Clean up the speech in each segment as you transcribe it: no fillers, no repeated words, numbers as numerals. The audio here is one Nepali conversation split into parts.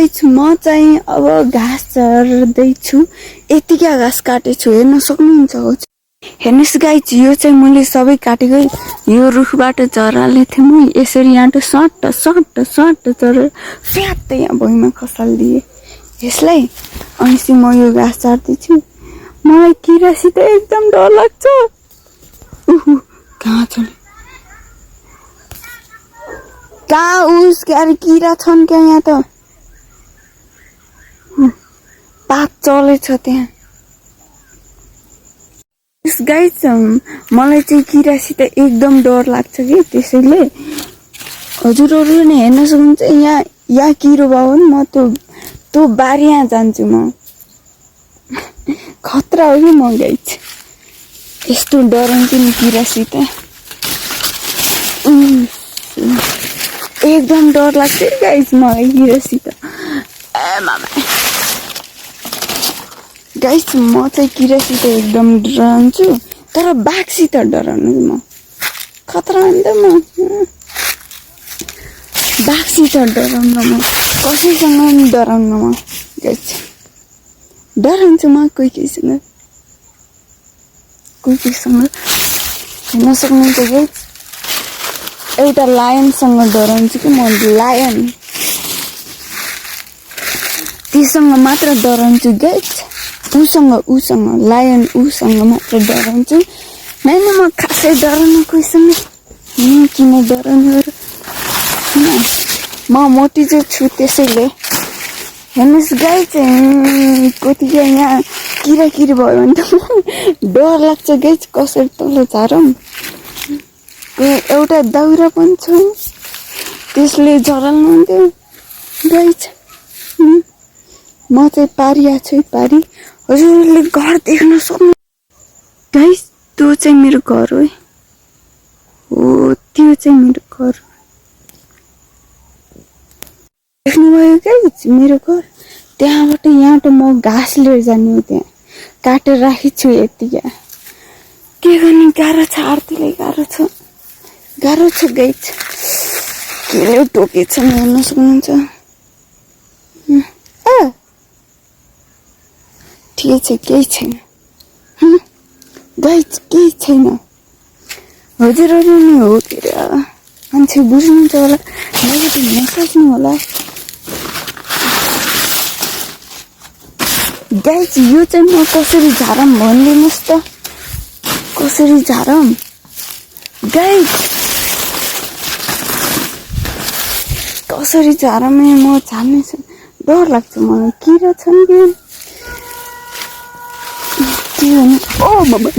गाइस म चाहिँ अब घाँस चर्दैछु। यतिका घाँस काटेछु, हेर्न सक्नुहुन्छ। हेर्नुहोस् गाइस, यो चाहिँ मैले सबै काटेकै। यो रुखबाट चराले थिएँ म यसरी यहाँ सट्ट सट्ट सट्ट चरा फ्यात्तै यहाँ भुइँमा खसालिदिएँ यसलाई। अनि म यो घाँस चाट्दैछु। मलाई किरासित एकदम डर लाग्छ। कहाँ छ कहाँ उस क्यारे किरा छन् क्या यहाँ त। पात चलेछ त्यहाँ। गाइस मलाई चाहिँ किरासित एकदम डर लाग्छ कि, त्यसैले हजुरहरू नै हेर्न सक्नुहुन्छ। यहाँ किरो भयो भने म त्यो बारीमा जान्छु। म खतरा हो कि म गाइस, यस्तो डराउँछु नि किरासित। एकदम डर लाग्छ गाइस मलाई किरासित। गाइस म चाहिँ किरासित एकदम डराउँछु, तर बाघसित डराउनु म खतरा हो नि त। म बाघसित डराउन, म कसैसँग पनि डराउन। म गाइस डराउँछु म कोही कोहीसँग हेर्न सक्नुहुन्छ गाइस। एउटा लायनसँग डराउँछु कि म। लायन तीसँग मात्र डराउँछु गाइस। उसँग लायन उसँग मात्र डराउँछु। नै म खासै डराउनु कोहीसँग किन डराउनु। म मोटी चाहिँ छु, त्यसैले। हेर्नुहोस् गाइस, कतिको यहाँ किराकिरी भयो भने त डर लाग्छ गाइस। कसरी तल झारौँ। एउटा दाउरा पनि छ, त्यसले झराल्नु हुन्थ्यो गाइस। म चाहिँ पारिया छु, पारी। हजुरहरूले घर देख्न सक्नु गाइस। त्यो चाहिँ मेरो घर हो, त्यो चाहिँ मेरो घर। देख्नुभयो गाइस मेरो घर। त्यहाँबाट यहाँ त म घाँस लिएर जाने हो। त्यहाँ काटेर राखेको छु यतिका। के गर्ने, गाह्रो छ। आरतीलाई गाह्रो छ गाइस। केले टोकेछ हेर्न सक्नुहुन्छ। ठिकै छ, केही छैन गाइस, केही छैन। हजुरहरू नै हो के अरे, मान्छे बुझ्नुहुन्छ होला, नेगेटिभ नसोच्नु होला गाइस। यो चाहिँ म कसरी झारौँ भनिदिनुहोस् त, कसरी झारौँ गाइस। कसरी झारौँ म झार्नेछु। डर लाग्छ मलाई, किरा छन् कि के भने। ओ मम्मी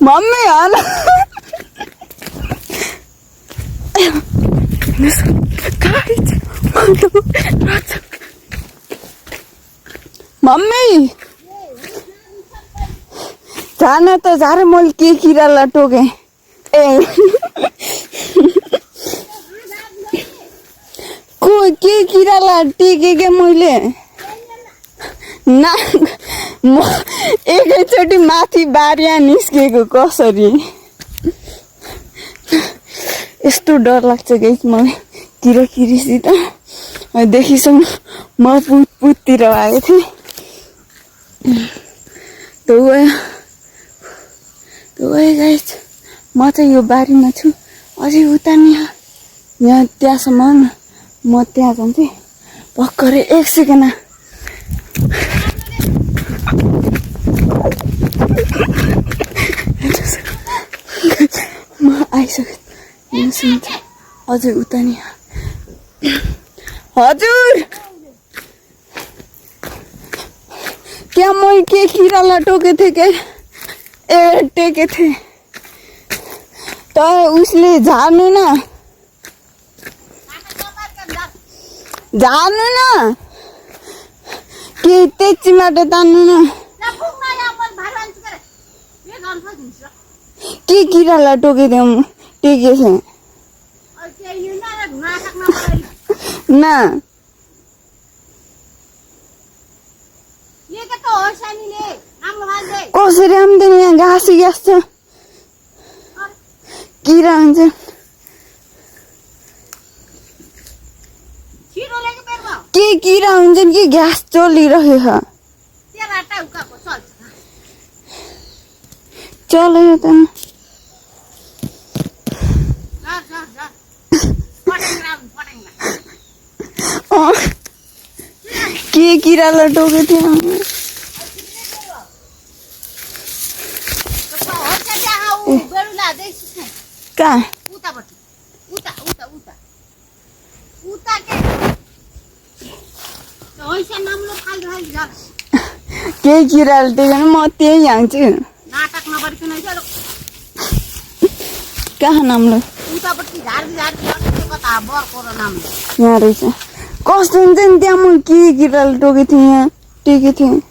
मम्मी आना। मम्मी जान त झारे, मैले के किरालाई टोके। के किरालाई टेके मैले ना। म एकैचोटि माथि बारिया निस्केको कसरी। यस्तो डर लाग्छ गाइस मलाई किरासित। देखिसम्म म पुततिर आएको थिएँ। त्यो गाइस, म चाहिँ यो बारीमा छु। अझै उता नि यहाँ त्यहाँसम्म म त्यहाँ जान्थेँ भर्खरै। एक सेकेन्ड म आइसकेँ। अझै उता नि। हजुर त्यहाँ मैले के किरालाई टोके थिएँ के टेके थिएँ त उसले झार्नु न के तेच्चीबाट तान्नु न। के किरालाई टोकेको टेके थिएँ न। कसरी आउँदैन यहाँ घाँसी घाँस छ किरा हुन्छ के किरा हुन्छन् कि घाँस चलिरहेको चल्यो त के किरालाई टोकेको थियो कहाँ के किराले टेकेन म त्यही हान्छु कहाँ नाम्लो यहाँ रहेछ कस्तो हुन्छ नि त्यहाँ म के किराले टोकेको थिएँ यहाँ टेकेको थिएँ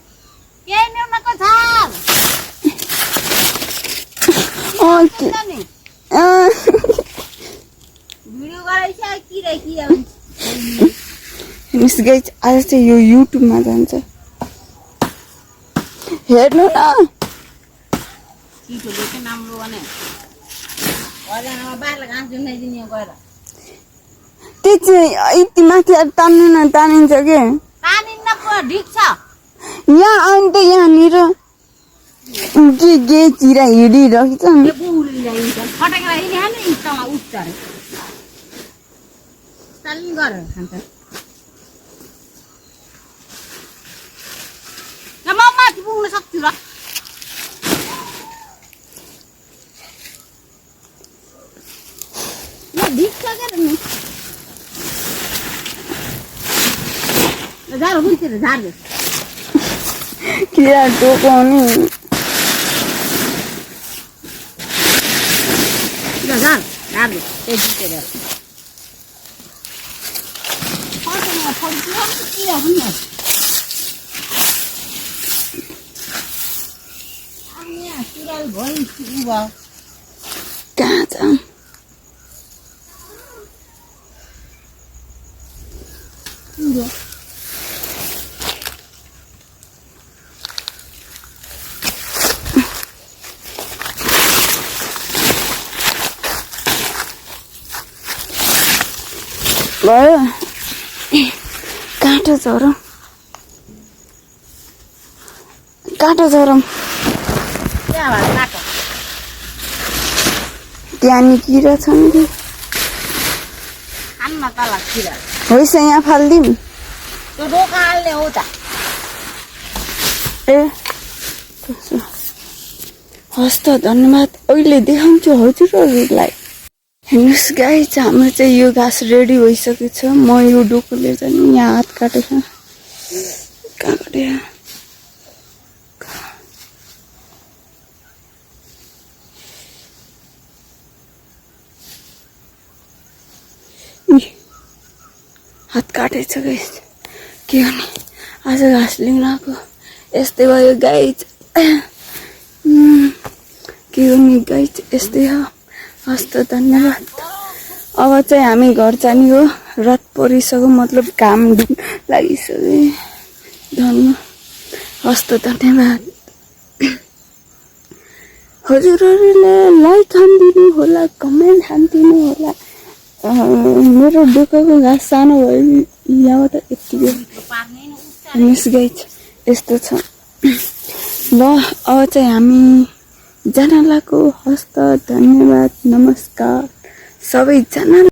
आज चाहिँ यो युट्युबमा जान्छ हेर्नु न त्यो चाहिँ यति माथि तान्नु न तानिन्छ के यहाँ अन्त यहाँनिर के चिरा हिँडिरहेको पुग्न सक्छु र किरा टोकाउने कहाँ जाऊँ भयो काँटो झरौँ त्यहाँ नि किरा छन् कि होइस यहाँ फालिदिउँ ए हस् त धन्यवाद अहिले देखाउँछु हजुरहरूलाई हेर्नुहोस् गाइस हाम्रो चाहिँ यो घाँस रेडी भइसकेको छ म यो डोकोले चाहिँ यहाँ हात काटेको कहाँ काटे हात काटेछ गाइस के गर्ने आज घाँस लिन आएको यस्तै भयो गाइस के गर्ने गाइस यस्तै हो हस् त धन्यवाद अब चाहिँ हामी घर जाने हो रात परिसक्यो मतलब काम लागिसक्यो धन्य हस् त धन्यवाद हजुरहरूले लाइक हानिदिनु होला कमेन्ट हानिदिनु होला मेरो डोकाको घाँस सानो भयो यहाँबाट यतिको मिस गाइस यस्तो छ ल अब चाहिँ हामी जान लागेको हस् त धन्यवाद नमस्कार सबैजना